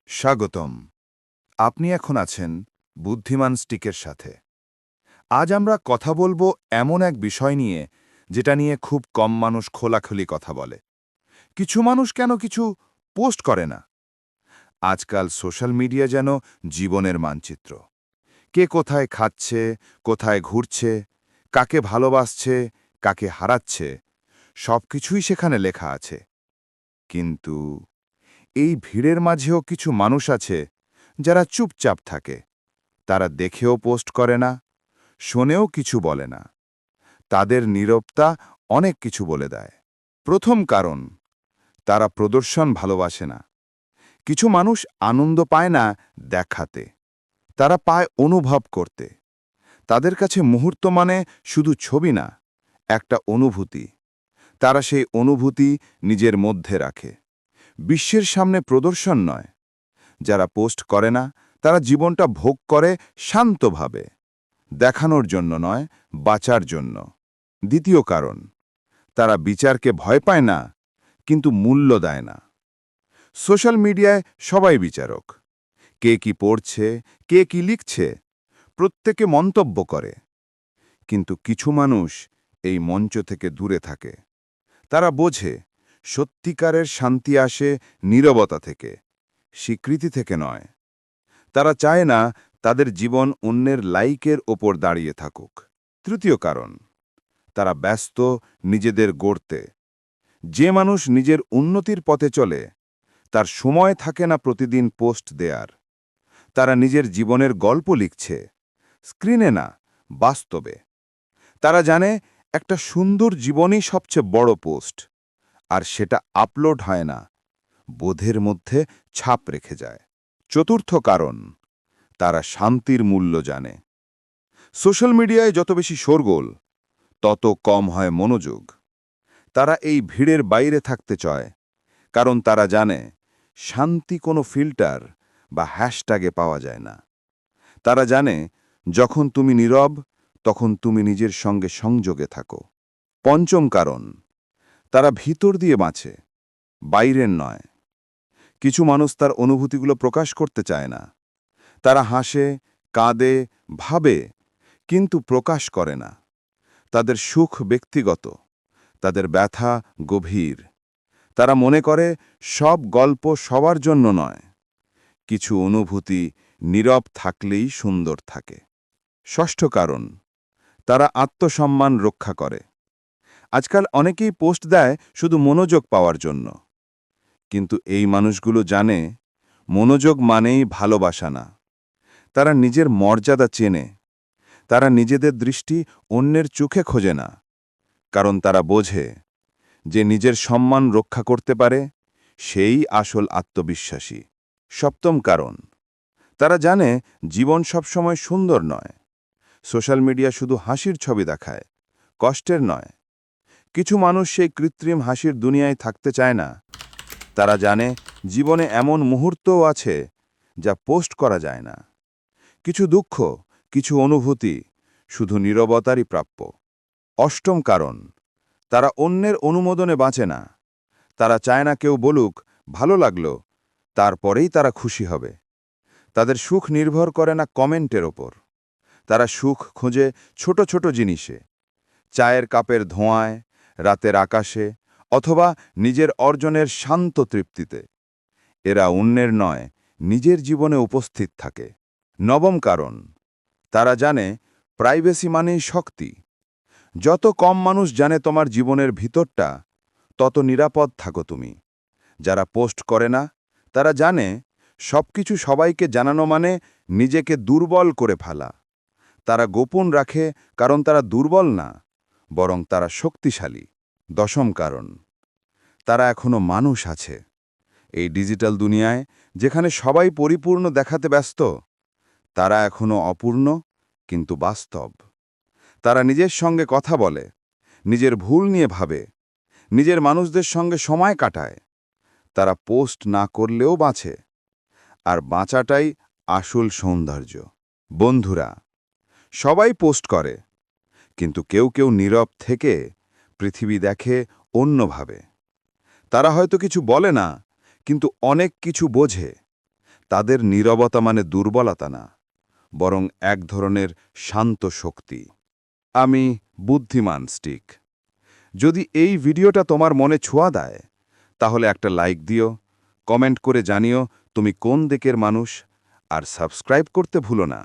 স্বাগতম। আপনি এখন আছেন বুদ্ধিমান স্টিকের সাথে। আজ আমরা কথা বলবো এমন এক বিষয় নিয়ে যেটা নিয়ে খুব কম মানুষ খোলাখুলি কথা বলে। কিছু মানুষ কেন কিছু পোস্ট করে না? আজকাল সোশ্যাল মিডিয়া যেন জীবনের মানচিত্র। কে কোথায় খাচ্ছে, কোথায় ঘুরছে, কাকে ভালোবাসছে, কাকে হারাচ্ছে, সবকিছুই সেখানে লেখা আছে। কিন্তু এই ভিড়ের মাঝেও কিছু মানুষ আছে যারা চুপচাপ থাকে। তারা দেখেও পোস্ট করে না, শোনেও কিছু বলে না। তাদের নীরবতা অনেক কিছু বলে দেয়। প্রথম কারণ, তারা প্রদর্শন ভালোবাসে না। কিছু মানুষ আনন্দ পায় না দেখাতে, তারা পায় অনুভব করতে। তাদের কাছে মুহূর্ত মানে শুধু ছবি না, একটা অনুভূতি। তারা সেই অনুভূতি নিজের মধ্যে রাখে, বিশ্বের সামনে প্রদর্শন নয়। যারা পোস্ট করে না তারা জীবনটা ভোগ করে শান্তভাবে, দেখানোর জন্য নয়, বাঁচার জন্য। দ্বিতীয় কারণ, তারা বিচারকে ভয় পায় না, কিন্তু মূল্য দেয় না। সোশ্যাল মিডিয়ায় সবাই বিচারক। কে কি পড়ছে, কে কি লিখছে, প্রত্যেকে মন্তব্য করে। কিন্তু কিছু মানুষ এই মঞ্চ থেকে দূরে থাকে। তারা বোঝে সত্যিকারের শান্তি আসে নীরবতা থেকে, স্বীকৃতি থেকে নয়। তারা চায় না তাদের জীবন অন্যের লাইকের ওপর দাঁড়িয়ে থাকুক। তৃতীয় কারণ, তারা ব্যস্ত নিজেদের গড়তে। যে মানুষ নিজের উন্নতির পথে চলে তার সময় থাকে না প্রতিদিন পোস্ট দেয়ার। তারা নিজের জীবনের গল্প লিখছে, স্ক্রিনে না, বাস্তবে। তারা জানে একটা সুন্দর জীবনই সবচেয়ে বড় পোস্ট, আর সেটা আপলোড হয় না, বোধের মধ্যে ছাপ রেখে যায়। চতুর্থ কারণ, তারা শান্তির মূল্য জানে। সোশ্যাল মিডিয়ায় যত বেশি শোরগোল, তত কম হয় মনোযোগ। তারা এই ভিড়ের বাইরে থাকতে চায়, কারণ তারা জানে শান্তি কোনো ফিল্টার বা হ্যাশট্যাগে পাওয়া যায় না। তারা জানে যখন তুমি নীরব, তখন তুমি নিজের সঙ্গে সংযোগে থাকো। পঞ্চম কারণ, তারা ভিতর দিয়ে বাঁচে, বাইরের নয়। কিছু মানুষ তার অনুভূতিগুলো প্রকাশ করতে চায় না। তারা হাসে, কাঁদে, ভাবে, কিন্তু প্রকাশ করে না। তাদের সুখ ব্যক্তিগত, তাদের ব্যথা গভীর। তারা মনে করে সব গল্প সবার জন্য নয়। কিছু অনুভূতি নীরব থাকলেই সুন্দর থাকে। ষষ্ঠ কারণ, তারা আত্মসম্মান রক্ষা করে। আজকাল অনেকেই পোস্ট দেয় শুধু মনোযোগ পাওয়ার জন্য। কিন্তু এই মানুষগুলো জানে মনোযোগ মানেই ভালোবাসা না। তারা নিজের মর্যাদা চেনে। তারা নিজেদের দৃষ্টি অন্যের চোখে খোঁজে না, কারণ তারা বোঝে যে নিজের সম্মান রক্ষা করতে পারে সেই আসল আত্মবিশ্বাসী। সপ্তম কারণ, তারা জানে জীবন সবসময় সুন্দর নয়। সোশ্যাল মিডিয়া শুধু হাসির ছবি দেখায়, কষ্টের নয়। কিছু মানুষ সেই কৃত্রিম হাসির দুনিয়ায় থাকতে চায় না। তারা জানে জীবনে এমন মুহূর্তও আছে যা পোস্ট করা যায় না। কিছু দুঃখ, কিছু অনুভূতি শুধু নীরবতারই প্রাপ্য। অষ্টম কারণ, তারা অন্যের অনুমোদনে বাঁচে না। তারা চায় না কেউ বলুক ভালো লাগলো, তারপরেই তারা খুশি হবে। তাদের সুখ নির্ভর করে না কমেন্টের ওপর। তারা সুখ খোঁজে ছোট ছোট জিনিসে, চায়ের কাপের ধোঁয়ায়, রাতের আকাশে, অথবা নিজের অর্জনের শান্ত তৃপ্তিতে। এরা অন্যের নয়, নিজের জীবনে উপস্থিত থাকে। নবম কারণ, তারা জানে প্রাইভেসি মানেই শক্তি। যত কম মানুষ জানে তোমার জীবনের ভিতরটা, তত নিরাপদ থাকো তুমি। যারা পোস্ট করে না তারা জানে সবকিছু সবাইকে জানানো মানে নিজেকে দুর্বল করে ফেলা। তারা গোপন রাখে কারণ তারা দুর্বল না, বরং তারা শক্তিশালী। দশম কারণ, তারা এখনো মানুষ আছে। এই ডিজিটাল দুনিয়ায় যেখানে সবাই পরিপূর্ণ দেখাতে ব্যস্ত, তারা এখনো অপূর্ণ কিন্তু বাস্তব। তারা নিজের সঙ্গে কথা বলে, নিজের ভুল নিয়ে ভাবে, নিজের মানুষদের সঙ্গে সময় কাটায়। তারা পোস্ট না করলেও বাঁচে, আর বাঁচাটাই আসল সৌন্দর্য। বন্ধুরা, সবাই পোস্ট করে, কিন্তু কেউ কেউ নীরব থেকে পৃথিবী দেখে অন্যভাবে। তারা হয়তো কিছু বলে না, কিন্তু অনেক কিছু বোঝে। তাদের নীরবতা মানে দুর্বলতা না, বরং এক ধরনের শান্ত শক্তি। আমি বুদ্ধিমান স্টিক। যদি এই ভিডিওটা তোমার মনে ছোঁয়া দেয়, তাহলে একটা লাইক দিও, কমেন্ট করে জানিও তুমি কোন দিকের মানুষ, আর সাবস্ক্রাইব করতে ভুলো না।